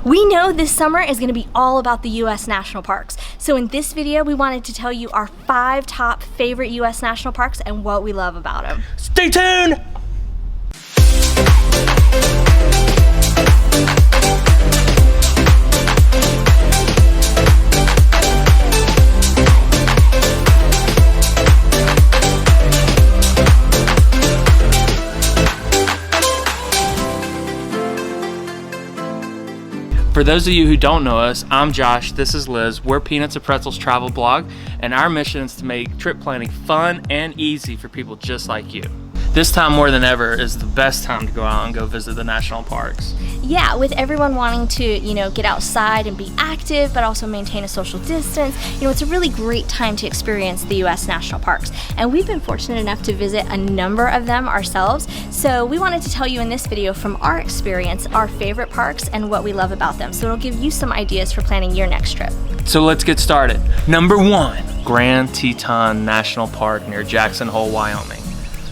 We know this summer is going to be all about the U.S. national parks. So in this video, we wanted to tell you our 5 top favorite U.S. national parks and what we love about them. Stay tuned! For those of you who don't know us, I'm Josh, this is Liz. We're Peanuts and Pretzels travel blog, and our mission is to make trip planning fun and easy for people just like you. This time more than ever is the best time to go out and go visit the national parks. Yeah, with everyone wanting to, get outside and be active, but also maintain a social distance, it's a really great time to experience the U.S. national parks. And we've been fortunate enough to visit a number of them ourselves. So we wanted to tell you in this video from our experience, our favorite parks and what we love about them. So it'll give you some ideas for planning your next trip. So let's get started. Number 1, Grand Teton National Park near Jackson Hole, Wyoming.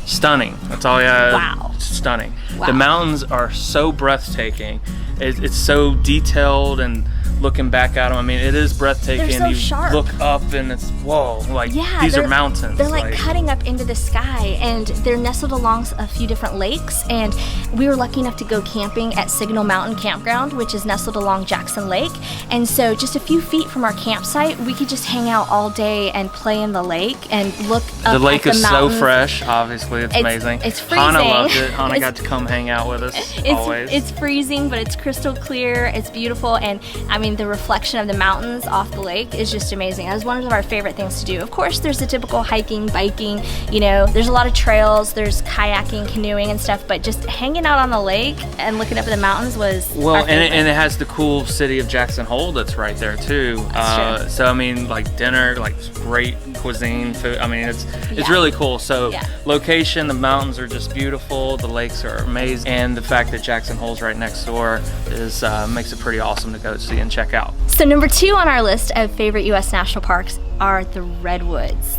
Stunning. That's all I have. Wow. Stunning. Wow. The mountains are so breathtaking. It's so detailed, and looking back at them, I mean, it is breathtaking. They're so you sharp. Look up and it's, whoa, like, yeah, these are mountains. They're like cutting up into the sky, and they're nestled along a few different lakes. And we were lucky enough to go camping at Signal Mountain Campground, which is nestled along Jackson Lake. And so just a few feet from our campsite, we could just hang out all day and play in the lake and look up the lake at the is mountains. So fresh, obviously. It's amazing. It's freezing. Hannah loved it. Hannah got to come hang out with us always. It's freezing, but it's crystal clear. It's beautiful. And I mean, the reflection of the mountains off the lake is just amazing. That was one of our favorite things to do. Of course, there's the typical hiking, biking, there's a lot of trails, there's kayaking, canoeing and stuff, but just hanging out on the lake and looking up at the mountains was well, our favorite. and it has the cool city of Jackson Hole that's right there too. That's true. So I mean, like dinner, like great cuisine, food. I mean, it's really cool. So location, the mountains are just beautiful. The lakes are amazing, and the fact that Jackson Hole's right next door is makes it pretty awesome to go see and check out. So number 2 on our list of favorite U.S. national parks are the Redwoods.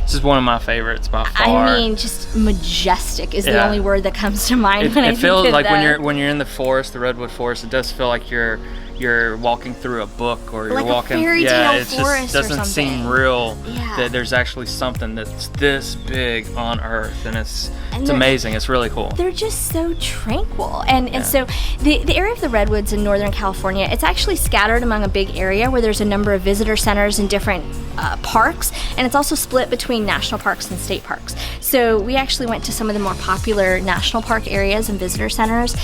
This is one of my favorites by far. I mean, just majestic is the only word that comes to mind when I think of them. It feels like when you're in the forest, the Redwood forest, it does feel like you're walking through a book, or you're like walking. A fairy tale it forest just doesn't seem real that there's actually something that's this big on Earth, and it's amazing. It's really cool. They're just so tranquil, and so the area of the Redwoods in Northern California, it's actually scattered among a big area where there's a number of visitor centers and different parks, and it's also split between national parks and state parks. So we actually went to some of the more popular national park areas and visitor centers,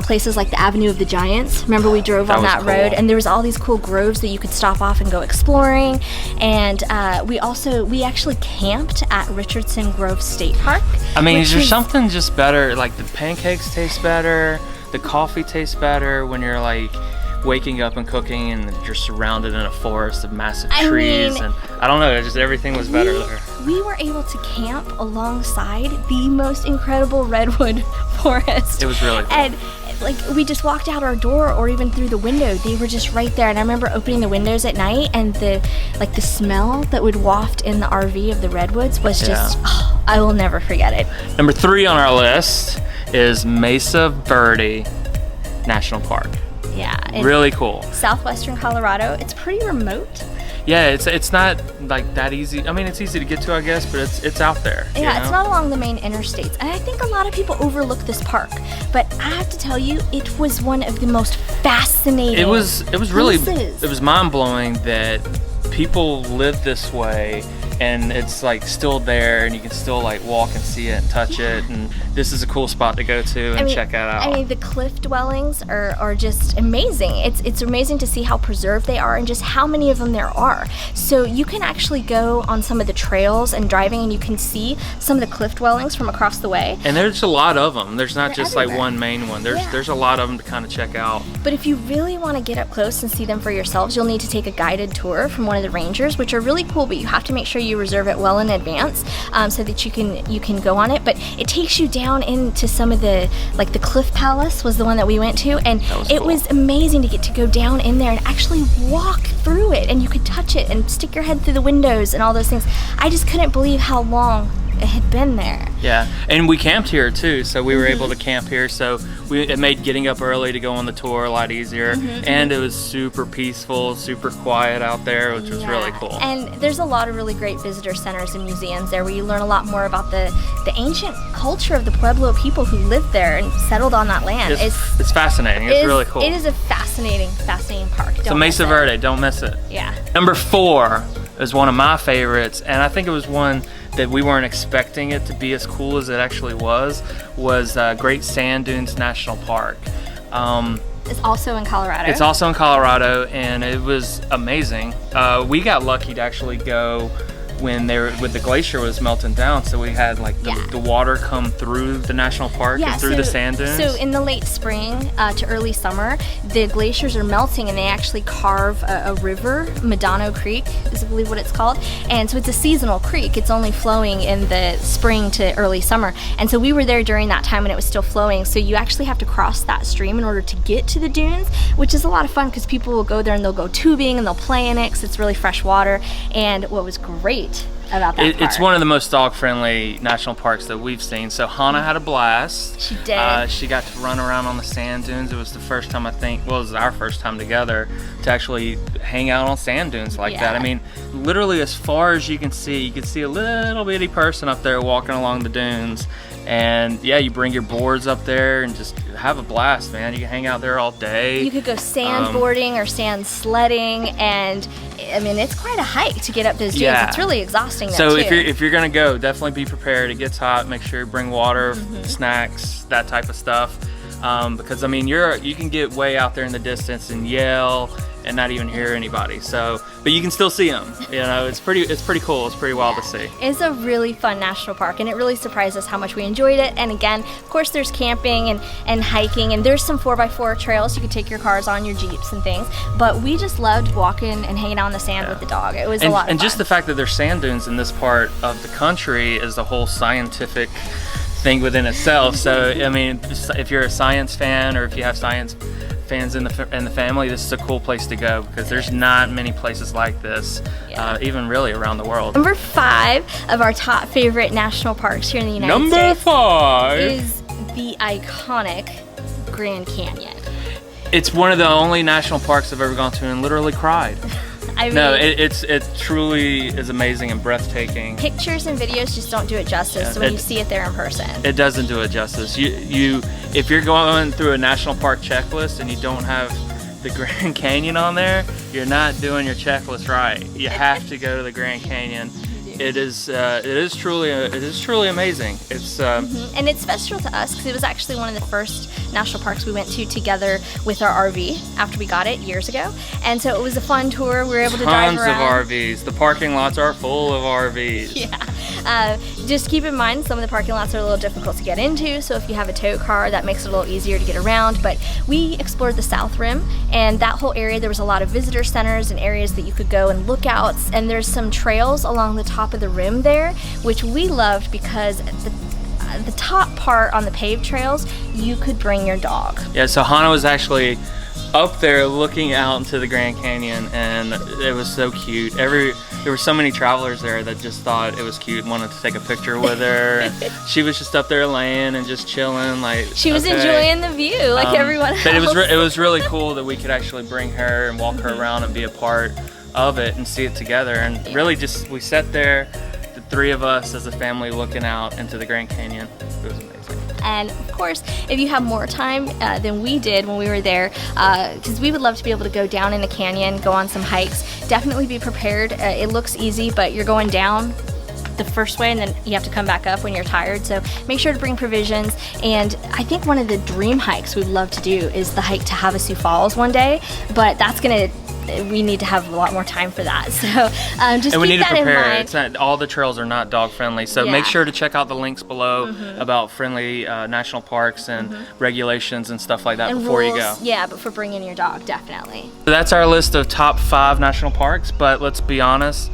places like the Avenue of the Giants. Remember, we drove on that road, and there was all these cool groves that you could stop off and go exploring. And we actually camped at Richardson Grove State Park. I mean, is there something just better? Like, the pancakes taste better, the coffee tastes better when you're like waking up and cooking and you're surrounded in a forest of massive trees. And I don't know, just everything was better there. We were able to camp alongside the most incredible redwood forest. It was really cool. And we just walked out our door, or even through the window, they were just right there. And I remember opening the windows at night, and the smell that would waft in the RV of the redwoods was just, I will never forget it. Number 3 on our list is Mesa Verde National Park. Yeah. Really cool. Southwestern Colorado. It's pretty remote. Yeah, it's not like that easy. I mean, it's easy to get to, I guess, but it's out there. Yeah, it's not along the main interstates. And I think a lot of people overlook this park. But I have to tell you, it was one of the most fascinating It was really, places. it was mind-blowing that people live this way, and it's like still there, and you can still like walk and see it and touch it, and this is a cool spot to go to and check that out. I mean, the cliff dwellings are just amazing. It's amazing to see how preserved they are and just how many of them there are. So you can actually go on some of the trails and driving, and you can see some of the cliff dwellings from across the way. And there's a lot of them. There's not just everywhere. like one main one. There's a lot of them to kind of check out. But if you really want to get up close and see them for yourselves, you'll need to take a guided tour from one of the rangers, which are really cool, but you have to make sure you reserve it well in advance so that you can go on it. But it takes you down into some of the Cliff Palace was the one that we went to, and it was amazing to get to go down in there and actually walk through it, and you could touch it and stick your head through the windows and all those things. I just couldn't believe how long had been there. Yeah, and we camped here too, so we were able to camp here. So it made getting up early to go on the tour a lot easier, and it was super peaceful, super quiet out there, which was really cool. And there's a lot of really great visitor centers and museums there where you learn a lot more about the ancient culture of the Pueblo people who lived there and settled on that land. It's fascinating. It's really cool. It is a fascinating park. So Mesa Verde, don't miss it. Yeah. Number 4 is one of my favorites, and I think it was one that we weren't expecting it to be as cool as it actually was Great Sand Dunes National Park. It's also in Colorado. It's also in Colorado, and it was amazing. We got lucky to actually go when the glacier was melting down, so we had like the water come through the national park and through the sand dunes. So in the late spring to early summer, the glaciers are melting and they actually carve a river. Medano Creek is I believe what it's called, and so it's a seasonal creek. It's only flowing in the spring to early summer, and so we were there during that time when it was still flowing, so you actually have to cross that stream in order to get to the dunes, which is a lot of fun because people will go there and they'll go tubing and they'll play in it because it's really fresh water. And what was great about that park. It's one of the most dog-friendly national parks that we've seen. So Hannah had a blast. She did. She got to run around on the sand dunes. It was the first time, it was our first time together to actually hang out on sand dunes like that. I mean, literally as far as you can see a little bitty person up there walking along the dunes. And yeah, you bring your boards up there and just have a blast, man. You can hang out there all day. You could go sandboarding or sand sledding, and I mean, it's quite a hike to get up those dunes. Yeah. It's really exhausting. So too. if you're gonna go, definitely be prepared. It gets hot. Make sure you bring water, snacks, that type of stuff. Because I mean, you can get way out there in the distance and yell and not even hear anybody. So, but you can still see them. You know, it's pretty cool. It's pretty wild to see. It's a really fun national park, and it really surprised us how much we enjoyed it. And again, of course, there's camping and hiking, and there's some 4x4 trails you could take your cars on, your Jeeps and things. But we just loved walking and hanging out on the sand with the dog. It was a lot of fun. And just the fact that there's sand dunes in this part of the country is the whole scientific thing within itself. So I mean, if you're a science fan or if you have science fans in the family, this is a cool place to go because there's not many places like this, even really around the world. Number 5 of our top favorite national parks here in the United States. Number 5 is the iconic Grand Canyon. It's one of the only national parks I've ever gone to and literally cried. I mean, no, it truly is amazing and breathtaking. Pictures and videos just don't do it justice when you see it there in person. It doesn't do it justice. If you're going through a national park checklist and you don't have the Grand Canyon on there, you're not doing your checklist right. You have to go to the Grand Canyon. It is truly amazing. It's and it's special to us because it was actually one of the first national parks we went to together with our RV after we got it years ago, and so it was a fun tour. We were able to drive around. Tons of RVs. The parking lots are full of RVs. Yeah. Just keep in mind some of the parking lots are a little difficult to get into, so if you have a tow car, that makes it a little easier to get around. But we explored the South Rim, and that whole area, there was a lot of visitor centers and areas that you could go and lookouts, and there's some trails along the top of the rim there, which we loved because the top part on the paved trails, you could bring your dog. Yeah, so Hannah was actually up there looking out into the Grand Canyon, and it was so cute. There were so many travelers there that just thought it was cute and wanted to take a picture with her. She was just up there laying and just chilling, like she was enjoying the view like everyone else. But it was really cool that we could actually bring her and walk her around and be a part of it and see it together. And really just we sat there, the 3 of us as a family looking out into the Grand Canyon. It was amazing. And of course, if you have more time than we did when we were there, because we would love to be able to go down in the canyon, go on some hikes, definitely be prepared. It looks easy, but you're going down the first way and then you have to come back up when you're tired, so make sure to bring provisions. And I think one of the dream hikes we'd love to do is the hike to Havasu Falls one day, but we need to have a lot more time for that, so just and we keep need to that in prepare. mind. It's not, all the trails are not dog friendly, so make sure to check out the links below about friendly national parks and regulations and stuff like that and before rules, you go. Yeah, but for bringing your dog, definitely. So that's our list of top 5 national parks, but let's be honest,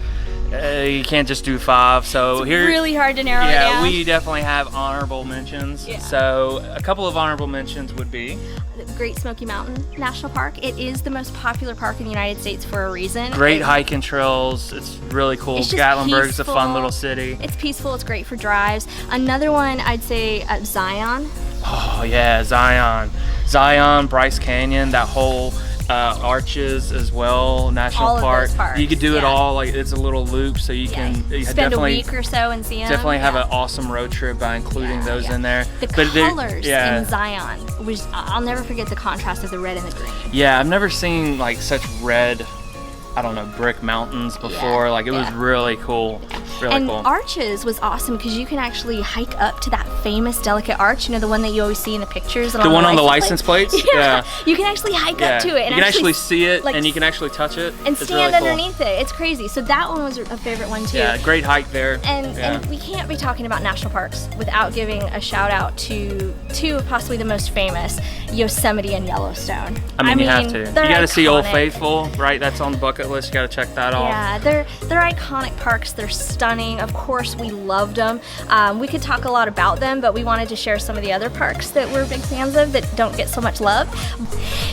You can't just do 5. So It's here, really hard to narrow it yeah, down. we definitely have honorable mentions. Yeah. So a couple of honorable mentions would be The Great Smoky Mountain National Park. It is the most popular park in the United States for a reason. great hiking trails. It's really cool. It's just Gatlinburg's a fun peaceful. little city. It's peaceful. It's great for drives. Another one, I'd say Zion. Oh yeah, Zion, Bryce Canyon, that whole Arches as well, National All of Park. those parks, You could do it yeah. all. Like it's a little loop, so you can Spend definitely a week or so and see them. definitely have yeah. an awesome road trip by including those yeah. in there. The But they're- colors yeah. in Zion, which I'll never forget the contrast of the red and the green. Yeah, I've never seen like such red, I don't know, brick mountains before. Yeah, Like it was yeah. really cool. Really And cool. Arches was awesome because you can actually hike up to that famous delicate arch, you know, the one that you always see in the pictures. The one on the license plates? Yeah. Yeah. You can actually hike Yeah. up to it. And you can actually see it, like, and you can actually touch it. and It's stand really cool. underneath it. It's crazy. So that one was a favorite one too. Yeah, great hike there. And we can't be talking about national parks without giving a shout out to two of possibly the most famous, Yosemite and Yellowstone. I mean, you have to. You they're got to see Old iconic. Faithful, right? That's on the bucket list. You got to check that off. Yeah, they're iconic parks. They're stunning. Of course, we loved them. We could talk a lot about them, but we wanted to share some of the other parks that we're big fans of that don't get so much love.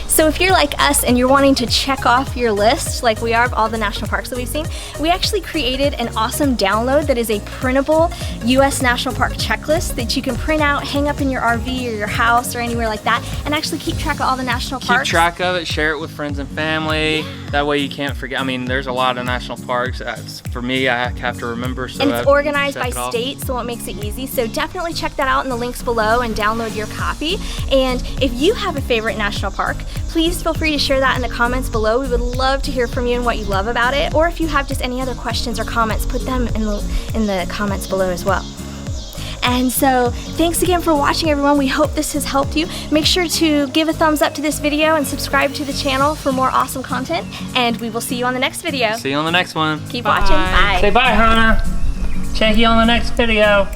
So if you're like us and you're wanting to check off your list, like we are, of all the national parks that we've seen, we actually created an awesome download that is a printable U.S. National Park checklist that you can print out, hang up in your RV or your house or anywhere like that, and actually keep track of all the national Keep parks. track of it, share it with friends and family. That way you can't forget. I mean, there's a lot of national parks. For me, I have to remember. So And it's organized by check it off. state, so it makes it easy. So definitely check that out in the links below and download your copy. And if you have a favorite national park, please feel free to share that in the comments below. We would love to hear from you and what you love about it. Or if you have just any other questions or comments, put them in the comments below as well. And so thanks again for watching, everyone. We hope this has helped you. Make sure to give a thumbs up to this video and subscribe to the channel for more awesome content. And we will see you on the next video. See you on the next one. Keep watching. Bye. Say bye, Hannah. Check you on the next video.